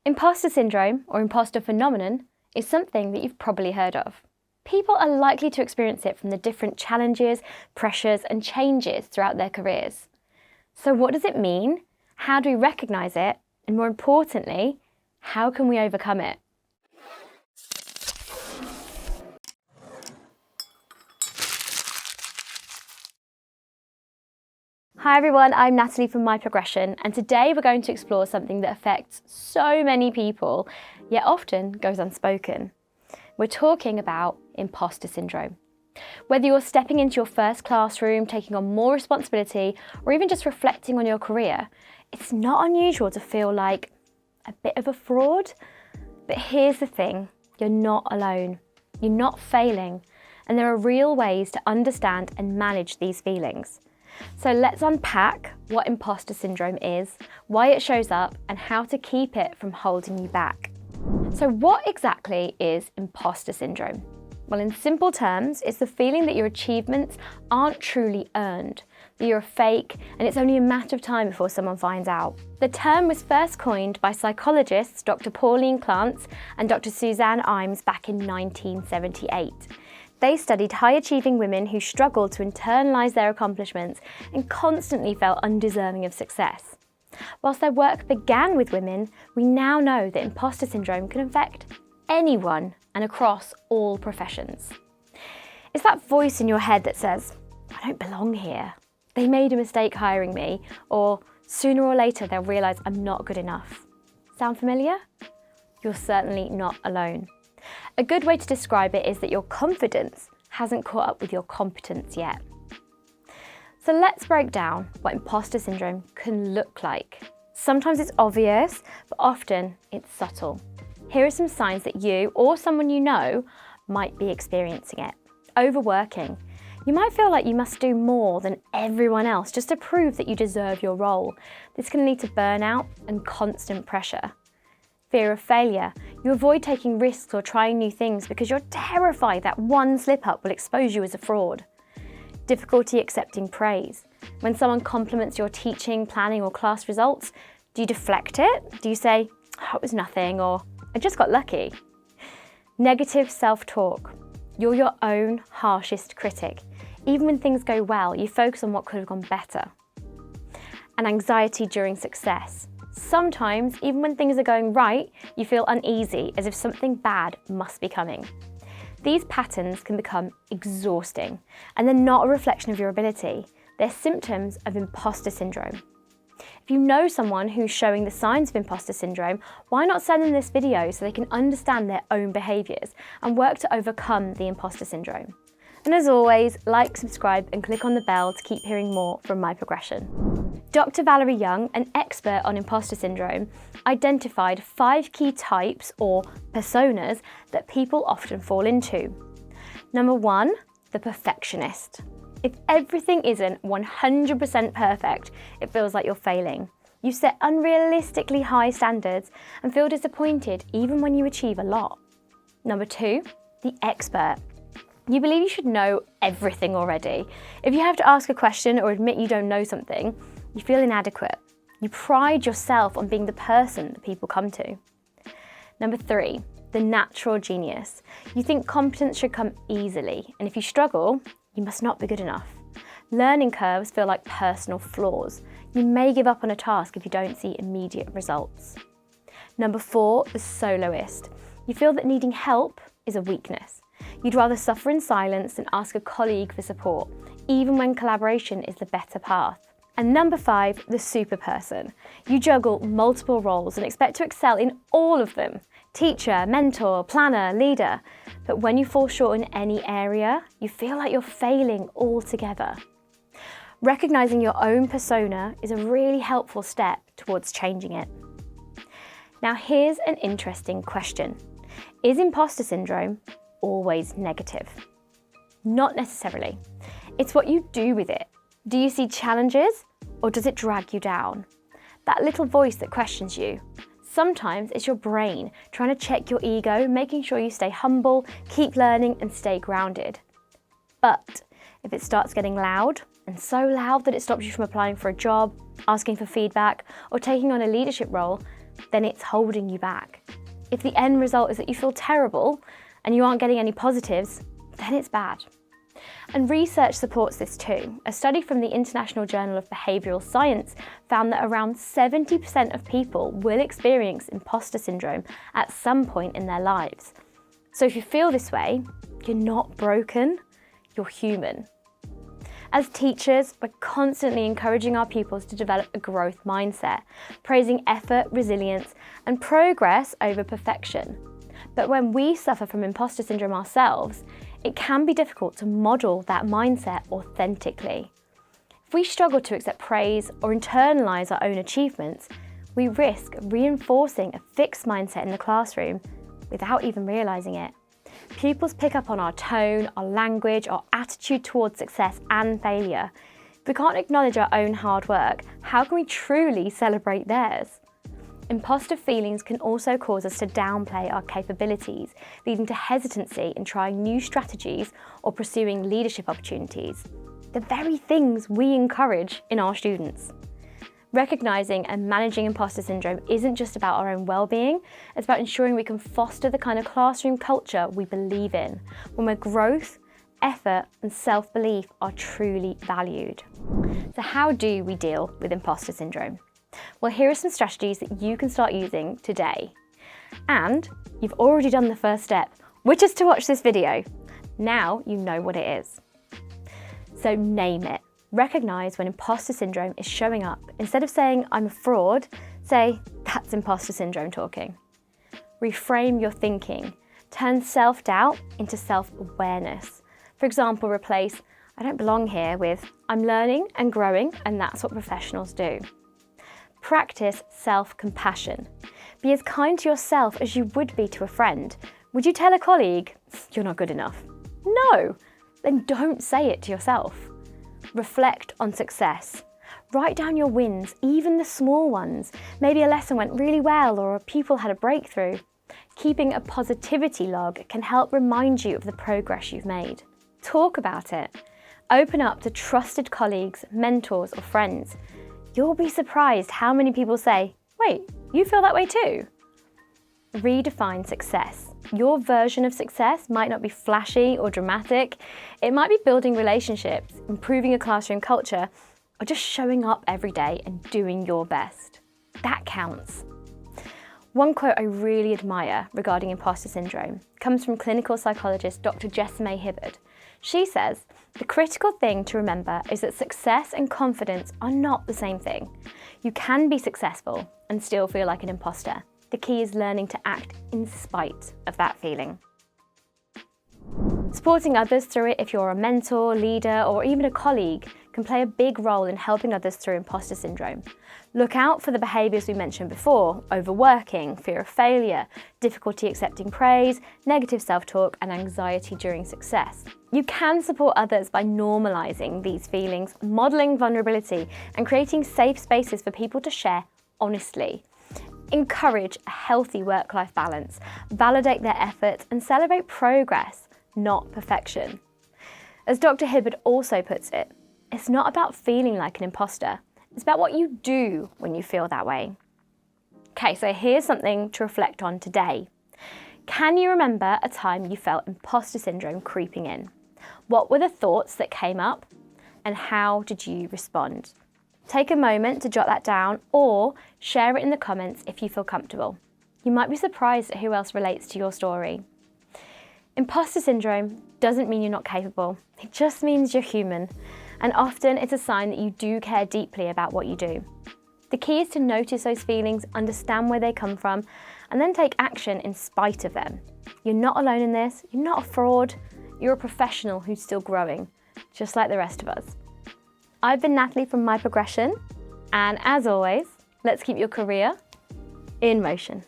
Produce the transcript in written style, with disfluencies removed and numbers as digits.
Imposter syndrome, or imposter phenomenon, is something that you've probably heard of. People are likely to experience it from the different challenges, pressures, and changes throughout their careers. So what does it mean? How do we recognise it? And more importantly, how can we overcome it? Hi everyone, I'm Natalie from My Progression, and today we're going to explore something that affects so many people, yet often goes unspoken. We're talking about imposter syndrome. Whether you're stepping into your first classroom, taking on more responsibility, or even just reflecting on your career, it's not unusual to feel like a bit of a fraud. But here's the thing, you're not alone. You're not failing, and there are real ways to understand and manage these feelings. So let's unpack what imposter syndrome is, why it shows up, and how to keep it from holding you back. So what exactly is imposter syndrome? Well, in simple terms, it's the feeling that your achievements aren't truly earned, that you're a fake, and it's only a matter of time before someone finds out. The term was first coined by psychologists Dr. Pauline Clance and Dr. Suzanne Imes back in 1978. They studied high-achieving women who struggled to internalise their accomplishments and constantly felt undeserving of success. Whilst their work began with women, we now know that imposter syndrome can affect anyone and across all professions. It's that voice in your head that says, "I don't belong here. They made a mistake hiring me," or "sooner or later they'll realise I'm not good enough." Sound familiar? You're certainly not alone. A good way to describe it is that your confidence hasn't caught up with your competence yet. So let's break down what imposter syndrome can look like. Sometimes it's obvious, but often it's subtle. Here are some signs that you or someone you know might be experiencing it. Overworking. You might feel like you must do more than everyone else just to prove that you deserve your role. This can lead to burnout and constant pressure. Fear of failure. You avoid taking risks or trying new things because you're terrified that one slip-up will expose you as a fraud. Difficulty accepting praise. When someone compliments your teaching, planning, or class results, do you deflect it? Do you say, "Oh, it was nothing," or "I just got lucky"? Negative self-talk. You're your own harshest critic. Even when things go well, you focus on what could have gone better. And anxiety during success. Sometimes, even when things are going right, you feel uneasy, as if something bad must be coming. These patterns can become exhausting, and they're not a reflection of your ability. They're symptoms of imposter syndrome. If you know someone who's showing the signs of imposter syndrome, why not send them this video so they can understand their own behaviours and work to overcome the imposter syndrome? And as always, like, subscribe, and click on the bell to keep hearing more from My Progression. Dr. Valerie Young, an expert on imposter syndrome, identified 5 key types, or personas, that people often fall into. Number 1, the perfectionist. If everything isn't 100% perfect, it feels like you're failing. You set unrealistically high standards and feel disappointed even when you achieve a lot. Number 2, the expert. You believe you should know everything already. If you have to ask a question or admit you don't know something, you feel inadequate. You pride yourself on being the person that people come to. Number 3, the natural genius. You think competence should come easily, and if you struggle, you must not be good enough. Learning curves feel like personal flaws. You may give up on a task if you don't see immediate results. Number 4, the soloist. You feel that needing help is a weakness. You'd rather suffer in silence than ask a colleague for support, even when collaboration is the better path. And number 5, the super person. You juggle multiple roles and expect to excel in all of them. Teacher, mentor, planner, leader. But when you fall short in any area, you feel like you're failing altogether. Recognizing your own persona is a really helpful step towards changing it. Now here's an interesting question. Is imposter syndrome always negative? Not necessarily. It's what you do with it. Do you see challenges, or does it drag you down? That little voice that questions you. Sometimes it's your brain trying to check your ego, making sure you stay humble, keep learning, and stay grounded. But if it starts getting loud, and so loud that it stops you from applying for a job, asking for feedback, or taking on a leadership role, then it's holding you back. If the end result is that you feel terrible and you aren't getting any positives, then it's bad. And research supports this too. A study from the International Journal of Behavioural Science found that around 70% of people will experience imposter syndrome at some point in their lives. So if you feel this way, you're not broken, you're human. As teachers, we're constantly encouraging our pupils to develop a growth mindset, praising effort, resilience, and progress over perfection. But when we suffer from imposter syndrome ourselves, it can be difficult to model that mindset authentically. If we struggle to accept praise or internalise our own achievements, we risk reinforcing a fixed mindset in the classroom without even realising it. Pupils pick up on our tone, our language, our attitude towards success and failure. If we can't acknowledge our own hard work, how can we truly celebrate theirs? Imposter feelings can also cause us to downplay our capabilities, leading to hesitancy in trying new strategies or pursuing leadership opportunities, the very things we encourage in our students. Recognising and managing imposter syndrome isn't just about our own well-being, it's about ensuring we can foster the kind of classroom culture we believe in, one where growth, effort and self-belief are truly valued. So how do we deal with imposter syndrome? Well, here are some strategies that you can start using today. And you've already done the first step, which is to watch this video. Now you know what it is. So name it. Recognise when imposter syndrome is showing up. Instead of saying, I'm a fraud, say, that's imposter syndrome talking. Reframe your thinking. Turn self-doubt into self-awareness. For example, replace, I don't belong here with, I'm learning and growing, and that's what professionals do. Practice self-compassion. Be as kind to yourself as you would be to a friend. Would you tell a colleague, you're not good enough? No, then don't say it to yourself. Reflect on success. Write down your wins, even the small ones. Maybe a lesson went really well or a pupil had a breakthrough. Keeping a positivity log can help remind you of the progress you've made. Talk about it. Open up to trusted colleagues, mentors or friends. You'll be surprised how many people say, wait, you feel that way too? Redefine success. Your version of success might not be flashy or dramatic. It might be building relationships, improving a classroom culture, or just showing up every day and doing your best. That counts. One quote I really admire regarding imposter syndrome comes from clinical psychologist Dr. Jessime Hibbard. She says, the critical thing to remember is that success and confidence are not the same thing. You can be successful and still feel like an imposter. The key is learning to act in spite of that feeling. Supporting others through it, if you're a mentor, leader, or even a colleague, can play a big role in helping others through imposter syndrome. Look out for the behaviours we mentioned before: overworking, fear of failure, difficulty accepting praise, negative self-talk, and anxiety during success. You can support others by normalising these feelings, modelling vulnerability, and creating safe spaces for people to share honestly. Encourage a healthy work-life balance, validate their efforts, and celebrate progress, not perfection. As Dr. Hibbard also puts it, it's not about feeling like an imposter, it's about what you do when you feel that way. Okay, so here's something to reflect on today. Can you remember a time you felt imposter syndrome creeping in? What were the thoughts that came up, and how did you respond? Take a moment to jot that down or share it in the comments if you feel comfortable. You might be surprised at who else relates to your story. Imposter syndrome doesn't mean you're not capable. It just means you're human. And often it's a sign that you do care deeply about what you do. The key is to notice those feelings, understand where they come from, and then take action in spite of them. You're not alone in this. You're not a fraud. You're a professional who's still growing, just like the rest of us. I've been Natalie from My Progression, and as always, let's keep your career in motion.